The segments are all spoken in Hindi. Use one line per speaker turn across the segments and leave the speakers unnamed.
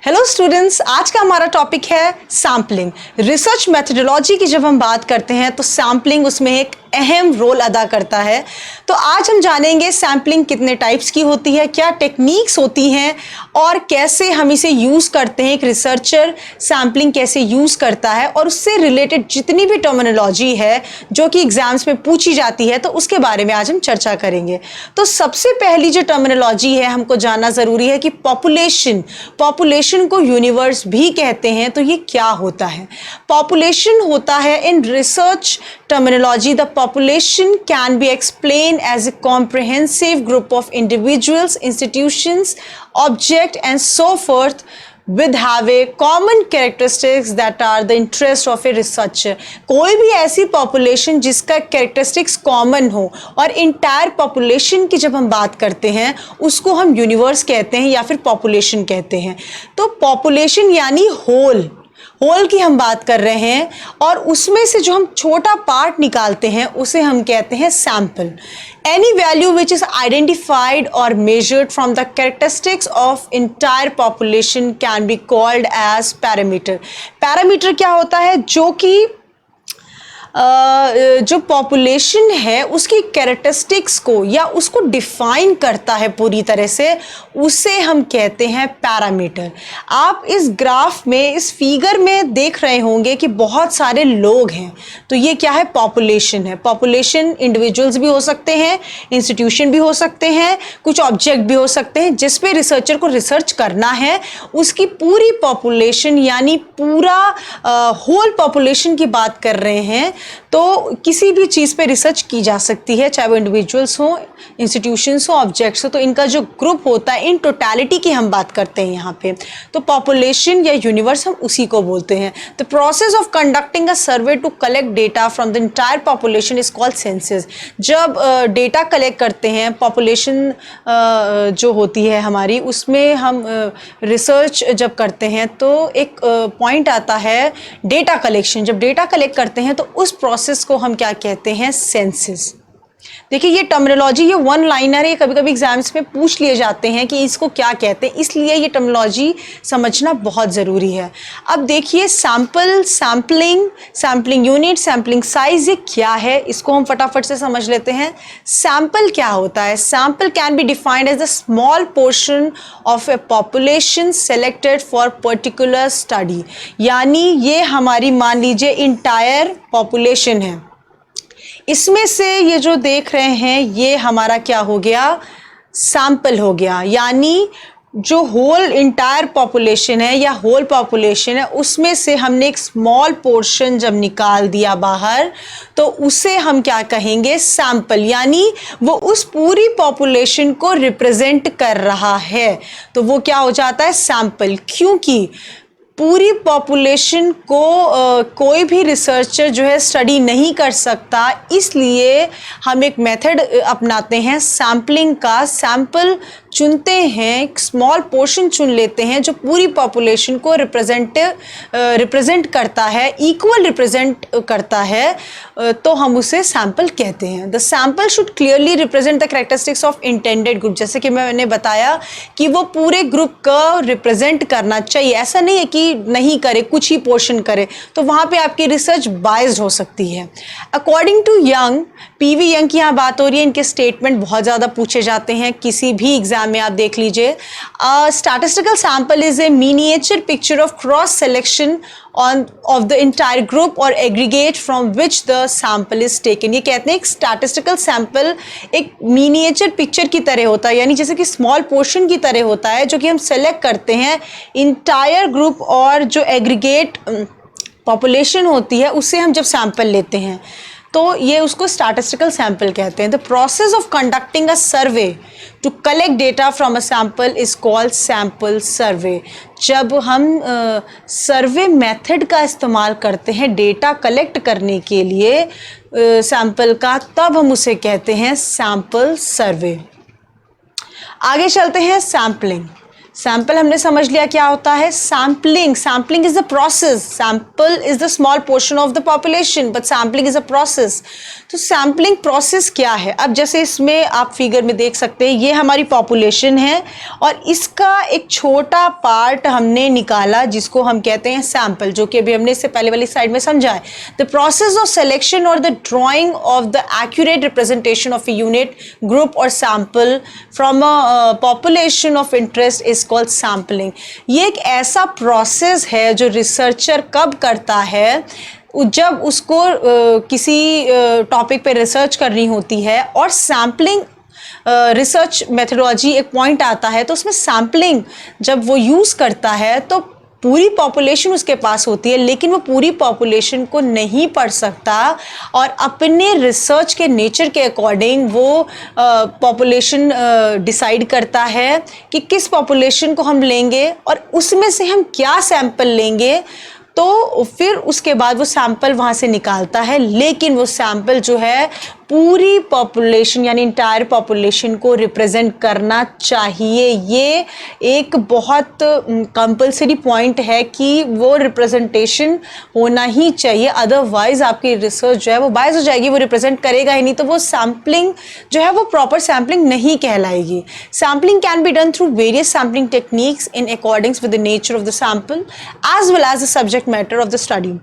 हेलो स्टूडेंट्स, आज का हमारा टॉपिक है सैम्पलिंग। रिसर्च मेथोडोलॉजी की जब हम बात करते हैं तो सैम्पलिंग उसमें एक अहम रोल अदा करता है। तो आज हम जानेंगे सैम्पलिंग कितने टाइप्स की होती है, क्या टेक्निक्स होती हैं और कैसे हम इसे यूज़ करते हैं। एक रिसर्चर सैम्पलिंग कैसे यूज़ करता है और उससे रिलेटेड जितनी भी टर्मिनोलॉजी है जो कि एग्जाम्स में पूछी जाती है, तो उसके बारे में आज हम चर्चा करेंगे। तो सबसे पहली जो टर्मिनोलॉजी है हमको जानना ज़रूरी है कि पॉपुलेशन को यूनिवर्स भी कहते हैं। तो ये क्या होता है? पॉपुलेशन होता है in research terminology, the population can be explained as a comprehensive group of individuals, institutions, objects and so forth with have a common characteristics that are the interest of a researcher। कोई भी ऐसी population जिसका characteristics common हो, और entire population की जब हम बात करते हैं उसको हम universe कहते हैं या फिर population कहते हैं। तो population यानी होल की हम बात कर रहे हैं और उसमें से जो हम छोटा पार्ट निकालते हैं उसे हम कहते हैं sample. Any value which is identified or measured from the characteristics of entire population can be called as parameter। Parameter क्या होता है? जो कि जो पॉपुलेशन है उसकी कैरेक्टरिस्टिक्स को या उसको डिफाइन करता है पूरी तरह से, उसे हम कहते हैं पैरामीटर। आप इस ग्राफ में, इस फिगर में देख रहे होंगे कि बहुत सारे लोग हैं। तो ये क्या है? पॉपुलेशन है। पॉपुलेशन इंडिविजुअल्स भी हो सकते हैं, इंस्टीट्यूशन भी हो सकते हैं, कुछ ऑब्जेक्ट भी हो सकते हैं। जिस पे रिसर्चर को रिसर्च करना है उसकी पूरी पॉपुलेशन यानी पूरा होल पॉपुलेशन की बात कर रहे हैं। तो किसी भी चीज़ पे रिसर्च की जा सकती है, चाहे वो इंडिविजुअल्स हो, इंस्टीट्यूशंस हो, ऑब्जेक्ट्स हो। तो इनका जो ग्रुप होता है, इन टोटलिटी की हम बात करते हैं यहाँ पे। तो पॉपुलेशन या यूनिवर्स हम उसी को बोलते हैं। The process of conducting a survey to collect data from the entire population is called census. जब डेटा कलेक्ट करते हैं पॉपुलेशन जो होती है हमारी, उसमें हम रिसर्च जब करते हैं तो एक पॉइंट आता है डेटा कलेक्शन। जब डेटा कलेक्ट करते हैं तो उस प्रोसेस को हम क्या कहते हैं? सेंसस। देखिए ये टर्मिनोलॉजी, ये वन लाइनर है, कभी कभी एग्जाम्स में पूछ लिए जाते हैं कि इसको क्या कहते हैं, इसलिए ये टर्मिनोलॉजी समझना बहुत ज़रूरी है। अब देखिए sample, sampling unit, sampling size, ये क्या है इसको हम फटाफट से समझ लेते हैं। सैंपल क्या होता है? Sample can be defined as the small portion of a population selected for particular study. यानी ये हमारी, मान लीजिए, इंटायर पॉपुलेशन है, इसमें से ये जो देख रहे हैं ये हमारा क्या हो गया? सैंपल हो गया। यानी जो होल इंटायर पॉपुलेशन है या होल पॉपुलेशन है उसमें से हमने एक स्मॉल पोर्शन जब निकाल दिया बाहर तो उसे हम क्या कहेंगे? सैंपल। यानी वो उस पूरी पॉपुलेशन को रिप्रेजेंट कर रहा है, तो वो क्या हो जाता है? सैंपल। क्योंकि पूरी पॉपुलेशन को कोई भी रिसर्चर जो है स्टडी नहीं कर सकता, इसलिए हम एक मेथड अपनाते हैं सैम्पलिंग का। सैंपल चुनते हैं, एक स्मॉल पोर्शन चुन लेते हैं जो पूरी पॉपुलेशन को रिप्रेजेंट करता है, इक्वल रिप्रेजेंट करता है, तो हम उसे सैंपल कहते हैं। The sample should clearly represent the characteristics of intended group. जैसे कि मैंने बताया कि वो पूरे ग्रुप को रिप्रेजेंट करना चाहिए, ऐसा नहीं है कि नहीं करे, कुछ ही पोर्शन करे, तो वहाँ पे आपकी रिसर्च बायस्ड हो सकती है। According to Young, PV Young की यहाँ बात हो रही है, इनके स्टेटमेंट बहुत ज़्यादा पूछे जाते हैं किसी भी एग्जाम में। आप देख लीजिए, statistical sample is a miniature picture of cross selection of the entire group or aggregate from which the sample is taken। ये कहते हैं एक स्टैटिस्टिकल सैंपल एक मिनिएचर पिक्चर की तरह होता है, यानी जैसे कि स्मॉल पोर्शन की तरह होता है जो कि हम सेलेक्ट करते हैं इंटायर ग्रुप, और जो एग्रीगेट पॉपुलेशन होती है उससे हम जब सैंपल लेते हैं तो ये उसको स्टैटिस्टिकल सैंपल कहते हैं। The process of conducting a survey to collect data from a sample is called sample survey. जब हम सर्वे मेथड का इस्तेमाल करते हैं डेटा कलेक्ट करने के लिए सैंपल का, तब हम उसे कहते हैं सैंपल सर्वे। आगे चलते हैं सैम्पलिंग। सैंपल हमने समझ लिया क्या होता है। Sampling, sampling is the process, sample is the small portion of the population but sampling is a process. तो सैम्पलिंग प्रोसेस क्या है? अब जैसे इसमें आप फिगर में देख सकते हैं, ये हमारी पॉपुलेशन है और इसका एक छोटा पार्ट हमने निकाला जिसको हम कहते हैं सैंपल, जो कि अभी हमने इससे पहले वाली स्लाइड में समझा है। द प्रोसेस ऑफ सिलेक्शन और the drawing of the accurate representation of a unit, group और sample from a population of interest is called sampling. ये एक ऐसा प्रोसेस है जो रिसर्चर कब करता है, जब उसको किसी टॉपिक पे रिसर्च करनी होती है और सैम्पलिंग रिसर्च मेथडोलॉजी एक पॉइंट आता है, तो उसमें सैम्पलिंग जब वो यूज़ करता है तो पूरी पॉपुलेशन उसके पास होती है, लेकिन वो पूरी पॉपुलेशन को नहीं पढ़ सकता और अपने रिसर्च के नेचर के अकॉर्डिंग वो पॉपुलेशन डिसाइड करता है कि किस पॉपुलेशन को हम लेंगे और उसमें से हम क्या सैंपल लेंगे। तो फिर उसके बाद वो सैंपल वहाँ से निकालता है, लेकिन वो सैंपल जो है पूरी पॉपुलेशन यानी इंटायर पॉपुलेशन को रिप्रेजेंट करना चाहिए। ये एक बहुत कंपलसरी पॉइंट है कि वो रिप्रेजेंटेशन होना ही चाहिए, अदरवाइज आपकी रिसर्च जो है वो बायस हो जाएगी, वो रिप्रेजेंट करेगा ही नहीं, तो वो सैम्पलिंग जो है वो प्रॉपर सैम्पलिंग नहीं कहलाएगी। Sampling can be done through various sampling techniques in accordings with the nature of the sample as well as the subject matter of the study.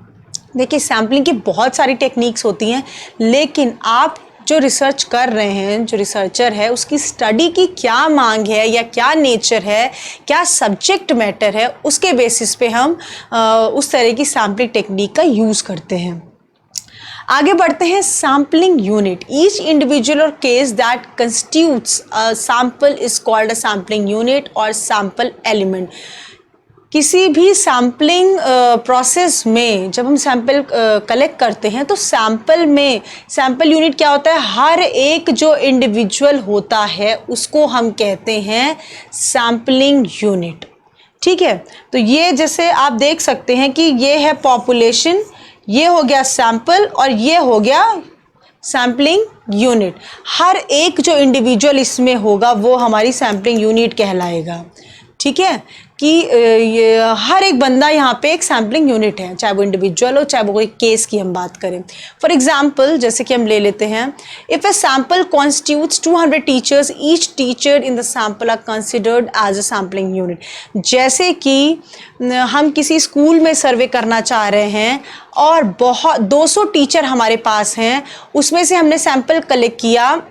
देखिए, सैम्पलिंग की बहुत सारी टेक्निक्स होती हैं, लेकिन आप जो रिसर्च कर रहे हैं, जो रिसर्चर है, उसकी स्टडी की क्या मांग है या क्या नेचर है, क्या सब्जेक्ट मैटर है, उसके बेसिस पे हम उस तरह की सैम्पलिंग टेक्निक का यूज़ करते हैं। आगे बढ़ते हैं। सैम्पलिंग यूनिट, ईच इंडिविजुअल और case that constitutes a sample is called a sampling unit और सैंपल एलिमेंट। किसी भी सैम्पलिंग प्रोसेस में जब हम सैंपल कलेक्ट करते हैं तो सैंपल में सैंपल यूनिट क्या होता है, हर एक जो इंडिविजुअल होता है उसको हम कहते हैं सैम्पलिंग यूनिट। ठीक है, तो ये जैसे आप देख सकते हैं कि ये है पॉपुलेशन, ये हो गया सैंपल और ये हो गया सैम्पलिंग यूनिट। हर एक जो इंडिविजुअल इसमें होगा वो हमारी सैम्पलिंग यूनिट कहलाएगा। ठीक है, कि ये हर एक बंदा यहाँ पे एक सैम्पलिंग यूनिट है, चाहे वो इंडिविजुअल हो चाहे वो कोई केस की हम बात करें। फॉर एग्जांपल, जैसे कि हम ले लेते हैं, if a sample constitutes 200 teachers, each teacher in the sample are considered as a sampling unit. जैसे कि हम किसी स्कूल में सर्वे करना चाह रहे हैं और बहुत 200 टीचर हमारे पास हैं, उसमें से हमने सैंपल कलेक्ट किया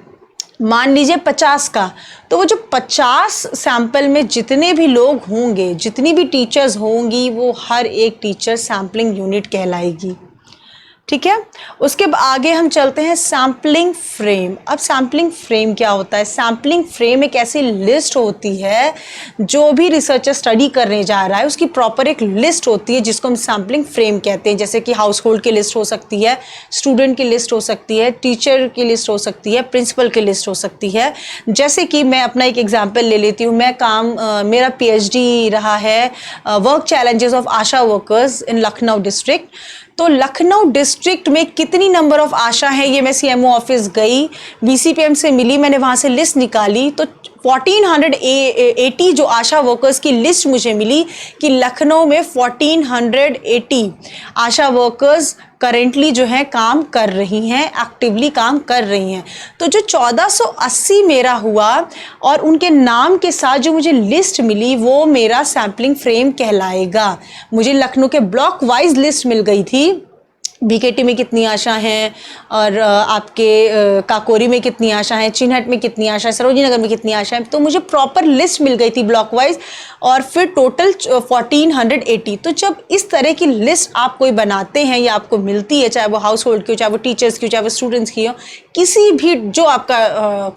मान लीजिए 50 का, तो वो जो 50 सैंपल में जितने भी लोग होंगे, जितनी भी टीचर्स होंगी, वो हर एक टीचर सैम्पलिंग यूनिट कहलाएगी। ठीक है, उसके आगे हम चलते हैं सैम्पलिंग फ्रेम। अब सैम्पलिंग फ्रेम क्या होता है? सैम्पलिंग फ्रेम एक ऐसी लिस्ट होती है, जो भी रिसर्चर स्टडी करने जा रहा है उसकी प्रॉपर एक लिस्ट होती है जिसको हम सैम्पलिंग फ्रेम कहते हैं। जैसे कि हाउस होल्ड की लिस्ट हो सकती है, स्टूडेंट की लिस्ट हो सकती है, टीचर की लिस्ट हो सकती है, प्रिंसिपल की लिस्ट हो सकती है। जैसे कि मैं अपना एक एग्जाम्पल ले लेती हूँ, मेरा PhD रहा है work challenges of Asha workers in Lucknow district. तो लखनऊ डिस्ट्रिक्ट में कितनी नंबर ऑफ आशा है, ये मैं CMO ऑफिस गई, BCPM से मिली, मैंने वहाँ से लिस्ट निकाली तो 1480 जो आशा वर्कर्स की लिस्ट मुझे मिली कि लखनऊ में 1480 आशा वर्कर्स करेंटली जो है काम कर रही हैं, एक्टिवली काम कर रही हैं। तो जो 1480 मेरा हुआ और उनके नाम के साथ जो मुझे लिस्ट मिली वो मेरा सैम्पलिंग फ्रेम कहलाएगा। मुझे लखनऊ के ब्लॉक वाइज लिस्ट मिल गई थी, BKT में कितनी आशा हैं और आपके काकोरी में कितनी आशा हैं, चिन्हट में कितनी आशा है, सरोजिनी नगर में कितनी आशा है, तो मुझे प्रॉपर लिस्ट मिल गई थी ब्लॉक वाइज और फिर टोटल 1480। तो जब इस तरह की लिस्ट आप कोई बनाते हैं या आपको मिलती है, चाहे वो हाउस होल्ड की हो, चाहे वो टीचर्स की हो, चाहे वो स्टूडेंट्स की हो, किसी भी जो आपका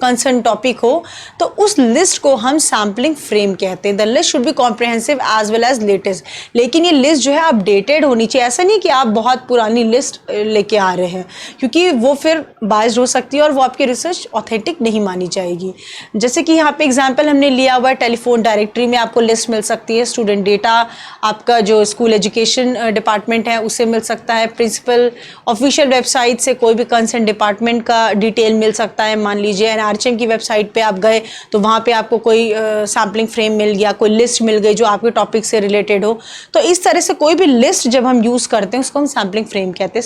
कंसर्न टॉपिक हो, तो उस लिस्ट को हम सैम्पलिंग फ्रेम कहते हैं। The list should be comprehensive as well as latest. लेकिन ये लिस्ट जो है अपडेटेड होनी चाहिए, ऐसा नहीं कि आप बहुत पुरानी लिस्ट लेके आ रहे हैं, क्योंकि वो फिर बायस्ड हो सकती है और वो आपकी रिसर्च ऑथेंटिक नहीं मानी जाएगी। जैसे कि यहाँ पे एग्जांपल हमने लिया हुआ है, टेलीफोन डायरेक्टरी में आपको लिस्ट मिल सकती है, स्टूडेंट डेटा आपका जो स्कूल एजुकेशन डिपार्टमेंट है उससे मिल सकता है, प्रिंसिपल ऑफिशियल वेबसाइट से कोई भी कंसर्न डिपार्टमेंट का डिटेल मिल सकता है। मान लीजिए एनआरएचएम की वेबसाइट पे आप गए तो वहाँ पे आपको कोई सैम्पलिंग फ्रेम मिल गया, कोई लिस्ट मिल गई जो आपके टॉपिक से रिलेटेड हो। तो इस तरह से कोई भी लिस्ट जब हम यूज़ करते हैं उसको हम सैम्पलिंग फ्रेम कहते हैं।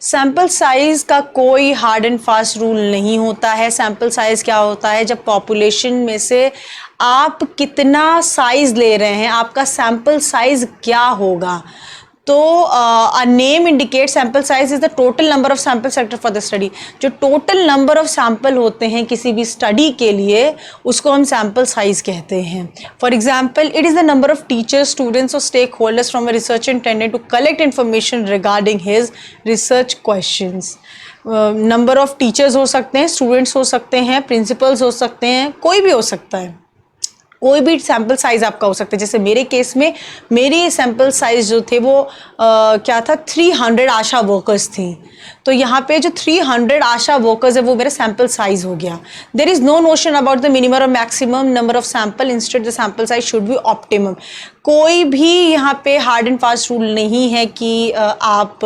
सैम्पल साइज का कोई हार्ड एंड फास्ट रूल नहीं होता है। सैम्पल साइज क्या होता है, जब पॉपुलेशन में से आप कितना साइज ले रहे हैं, आपका सैम्पल साइज क्या होगा। तो a name indicate sample size is the total number of sample selected for the study. जो टोटल नंबर ऑफ सैम्पल होते हैं किसी भी स्टडी के लिए, उसको हम सैम्पल साइज कहते हैं। For example, it is the number of teachers, students और stake holders from a research intended to collect information regarding his research questions. Number of teachers हो सकते हैं, स्टूडेंट्स हो सकते हैं, प्रिंसिपल्स हो सकते हैं, कोई भी हो सकता है। कोई भी सैम्पल साइज आपका हो सकता है। जैसे मेरे केस में मेरी सैम्पल साइज जो थे वो क्या था, 300 आशा वर्कर्स थी। तो यहाँ पे जो 300 आशा वर्कर्स है वो मेरा सैम्पल साइज हो गया। There is no notion about the minimum और maximum number of sample, instead the sample size should be optimum. कोई भी यहाँ पे हार्ड एंड फास्ट रूल नहीं है कि आप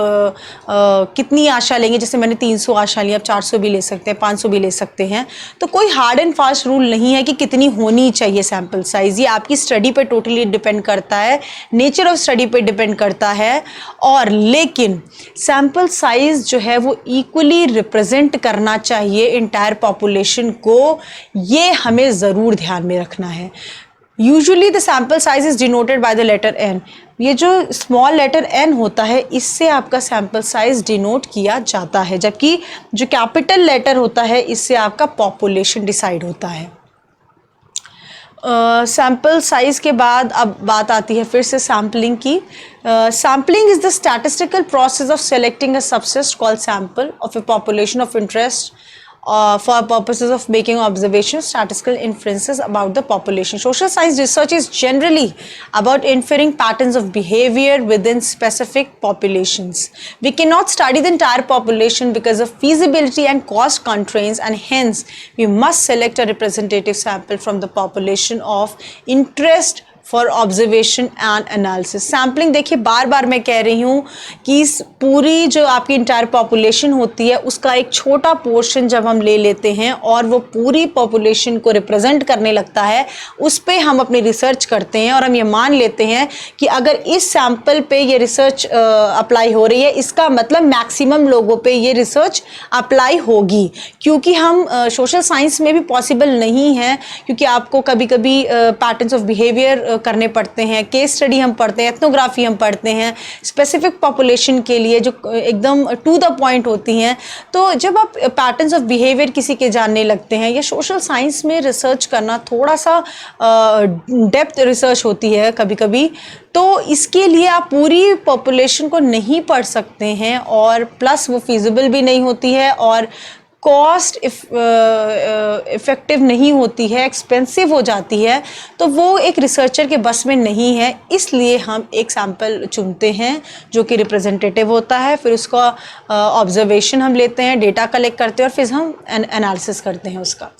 कितनी आशा लेंगे। जैसे मैंने 300 आशा ली, आप 400 भी ले सकते हैं, 500 भी ले सकते हैं। तो कोई हार्ड एंड फास्ट रूल नहीं है कि कितनी होनी चाहिए सैम्पल साइज। ये आपकी स्टडी पे टोटली डिपेंड करता है, नेचर ऑफ स्टडी पे डिपेंड करता है। और लेकिन सैम्पल साइज जो है वो इक्वली रिप्रेजेंट करना चाहिए इंटायर पॉपुलेशन को, ये हमें ज़रूर ध्यान में रखना है। Usually the sample size is denoted by the letter N. ये जो स्मॉल लेटर एन होता है इससे आपका सैम्पल साइज डिनोट किया जाता है, जबकि जो कैपिटल लेटर होता है इससे आपका पॉपुलेशन डिसाइड होता है। सैम्पल साइज के बाद अब बात आती है फिर से सैम्पलिंग की। Sampling is the statistical process of selecting a subset called sample of a population of interest for purposes of making observations, statistical inferences about the population. Social science research is generally about inferring patterns of behavior within specific populations. We cannot study the entire population because of feasibility and cost constraints, and hence we must select a representative sample from the population of interest for observation and analysis. Sampling देखिए, बार बार मैं कह रही हूँ कि इस पूरी जो आपकी इंटायर पॉपुलेशन होती है उसका एक छोटा पोर्शन जब हम ले लेते हैं और वो पूरी पॉपुलेशन को रिप्रेजेंट करने लगता है, उस पर हम अपनी रिसर्च करते हैं और हम ये मान लेते हैं कि अगर इस सैम्पल पे ये रिसर्च अप्लाई हो रही है, इसका मतलब मैक्सिमम लोगों पे ये रिसर्च अप्लाई होगी। क्योंकि हम सोशल साइंस में भी पॉसिबल नहीं है, क्योंकि आपको कभी कभी पैटर्न्स ऑफ बिहेवियर करने पड़ते हैं, केस स्टडी हम पढ़ते हैं, एथनोग्राफी हम पढ़ते हैं स्पेसिफिक पॉपुलेशन के लिए जो एकदम टू द पॉइंट होती हैं। तो जब आप पैटर्न्स ऑफ बिहेवियर किसी के जानने लगते हैं, या सोशल साइंस में रिसर्च करना थोड़ा सा डेप्थ रिसर्च होती है कभी कभी, तो इसके लिए आप पूरी पॉपुलेशन को नहीं पढ़ सकते हैं, और प्लस वो फिजिबल भी नहीं होती है और कॉस्ट इफ़ेक्टिव नहीं होती है, एक्सपेंसिव हो जाती है। तो वो एक रिसर्चर के बस में नहीं है। इसलिए हम एक सैम्पल चुनते हैं जो कि रिप्रेजेंटेटिव होता है, फिर उसका ऑब्जर्वेशन हम लेते हैं, डेटा कलेक्ट करते हैं और फिर हम एनालिसिस करते हैं उसका।